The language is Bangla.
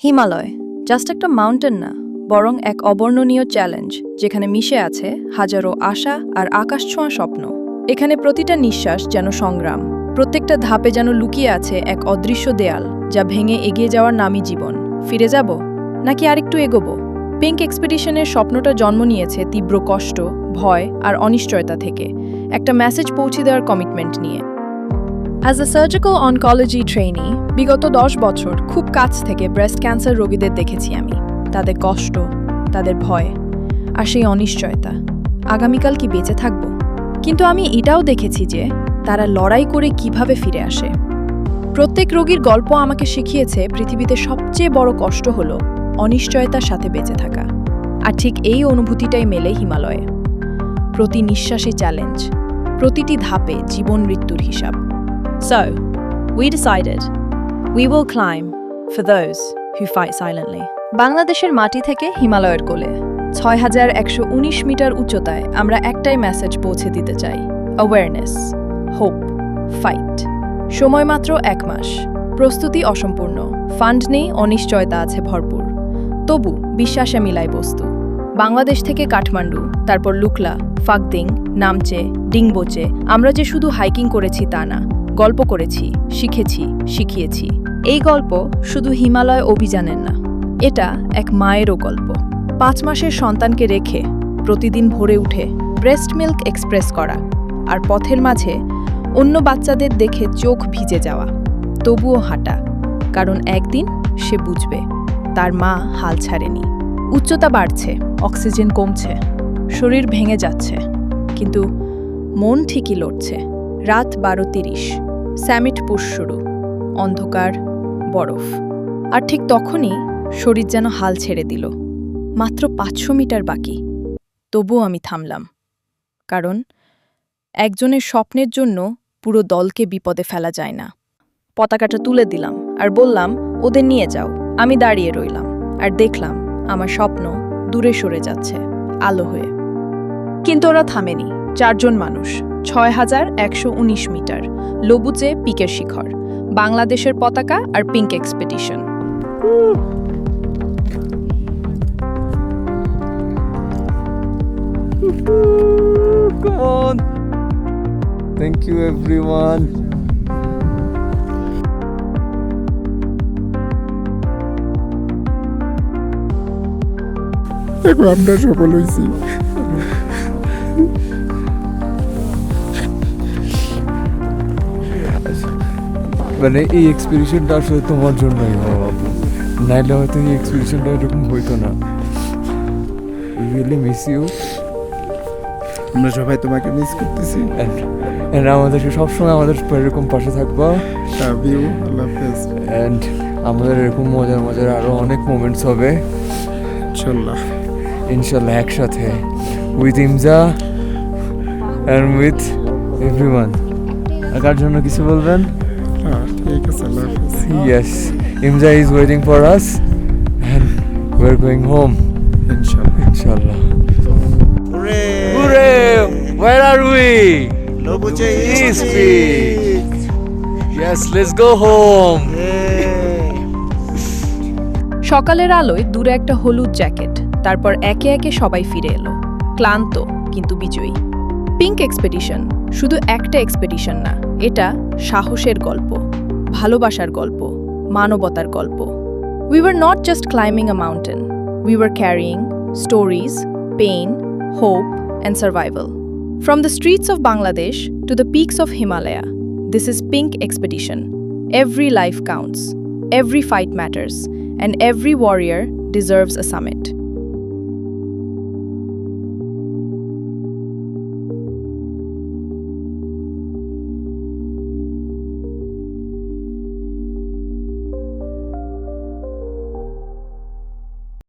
হিমালয় জাস্ট একটা মাউন্টেন না, বরং এক অবর্ণনীয় চ্যালেঞ্জ যেখানে মিশে আছে হাজারো আশা আর আকাশছোঁয়া স্বপ্ন। এখানে প্রতিটা নিঃশ্বাস যেন সংগ্রাম, প্রত্যেকটা ধাপে যেন লুকিয়ে আছে এক অদৃশ্য দেয়াল যা ভেঙে এগিয়ে যাওয়ার নামই জীবন। ফিরে যাব নাকি আরেকটু এগোবো? পিঙ্ক এক্সপেডিশনের স্বপ্নটা জন্ম নিয়েছে তীব্র কষ্ট, ভয় আর অনিশ্চয়তা থেকে, একটা মেসেজ পৌঁছে দেওয়ার কমিটমেন্ট নিয়ে। As a surgical oncology trainee বিগত 10 বছর খুব কাছ থেকে ব্রেস্ট ক্যান্সার রোগীদের দেখেছি আমি, তাদের কষ্ট, তাদের ভয় আর সেই অনিশ্চয়তা, আগামীকাল কি বেঁচে থাকব। কিন্তু আমি এটাও দেখেছি যে তারা লড়াই করে কিভাবে ফিরে আসে। প্রত্যেক রোগীর গল্প আমাকে শিখিয়েছে পৃথিবীতে সবচেয়ে বড় কষ্ট হলো অনিশ্চয়তার সাথে বেঁচে থাকা। আর ঠিক এই অনুভূতিটাই মেলে হিমালয়ে। প্রতি নিঃশ্বাসে চ্যালেঞ্জ, প্রতিটি ধাপে জীবন মৃত্যুর হিসাব। So, we decided we will climb for those who fight silently. বাংলাদেশের মাটি থেকে হিমালয়ের কোলে 6119 মিটার উচ্চতায় আমরা একটাই মেসেজ পৌঁছে দিতে চাই: অ্যাওয়ারনেস, হোপ, ফাইট। সময় মাত্র 1 মাস, প্রস্তুতি অসম্পূর্ণ, ফান্ড নেই, অনিশ্চয়তা আছে ভরপুর। তবু বিশ্বাসে মিলাই বস্তু। বাংলাদেশ থেকে কাঠমান্ডু, তারপর লুকলা, ফাকদিং, নামচে, ডিংবোচে আমরা যে শুধু হাইকিং করেছি তা না, গল্প করেছি, শিখেছি, শিখিয়েছি। এই গল্প শুধু হিমালয় অভিযানের না, এটা এক মায়েরও গল্প। 5 মাসের সন্তানকে রেখে প্রতিদিন ভোরে উঠে ব্রেস্ট মিল্ক এক্সপ্রেস করা, আর পথের মাঝে অন্য বাচ্চাদের দেখে চোখ ভিজে যাওয়া, তবুও হাঁটা, কারণ একদিন সে বুঝবে তার মা হাল ছাড়েনি। উচ্চতা বাড়ছে, অক্সিজেন কমছে, শরীর ভেঙে যাচ্ছে, কিন্তু মন ঠিকই লড়ছে। রাত 12:30, স্যামিট পুশ শুরু, অন্ধকার, বরফ। আর ঠিক তখনই শরীর যেন হাল ছেড়ে দিল। মাত্র 500 মিটার বাকি, তবুও আমি থামলাম, কারণ একজনের স্বপ্নের জন্য পুরো দলকে বিপদে ফেলা যায় না। পতাকাটা তুলে দিলাম আর বললাম, ওদের নিয়ে যাও। আমি দাঁড়িয়ে রইলাম আর দেখলাম আমার স্বপ্ন দূরে সরে যাচ্ছে আলো হয়ে। কিন্তু ওরা থামেনি। 4 জন মানুষ, 6119 মিটার, লবুচে পিকের শিখর, বাংলাদেশের পতাকা আর pink expedition. Come on. Thank you everyone. দেখো আমরা সফল হয়েছি। মানে এই এক্সপিডিশনটা আসলে তোমার জন্যই হওয়া, নাইলে হয়তো এই এক্সপিডিশনটা এরকম হইতো না। Really miss you. আমরা সবাই তোমাকে মিস করতেছি। এন্ড আমাদেরকে সবসময় আমাদের এরকম পাশে থাকবা। লাভ ইউ, আল্লাহ হাফেজ। এন্ড আমাদের এরকম মজার মজার আরো অনেক মোমেন্টস হবে ইনশাল্লাহ একসাথে, with Imja and with everyone. আর কার জন্য কিছু বলবেন? ঠিক আছে, আল্লাহ হাফেজ। Yes, Imza is waiting for us and we're going home. Inshallah. Hooray! Where are we? Lobuche East Peak. Yes, let's go home. সকালের আলোয় দূরে একটা হলুদ জ্যাকেট, তারপর একে একে সবাই ফিরে এলো, ক্লান্ত কিন্তু বিজয়ী। পিঙ্ক এক্সপেডিশন শুধু একটা এক্সপেডিশন না, এটা সাহসের গল্প, ভালোবাসার গল্প, মানবতার গল্প। We were not just climbing a mountain, we were carrying stories, pain, hope, and survival. From the streets of Bangladesh to the peaks of Himalaya, this is Pink Expedition. Every life counts, every fight matters, and every warrior deserves a summit.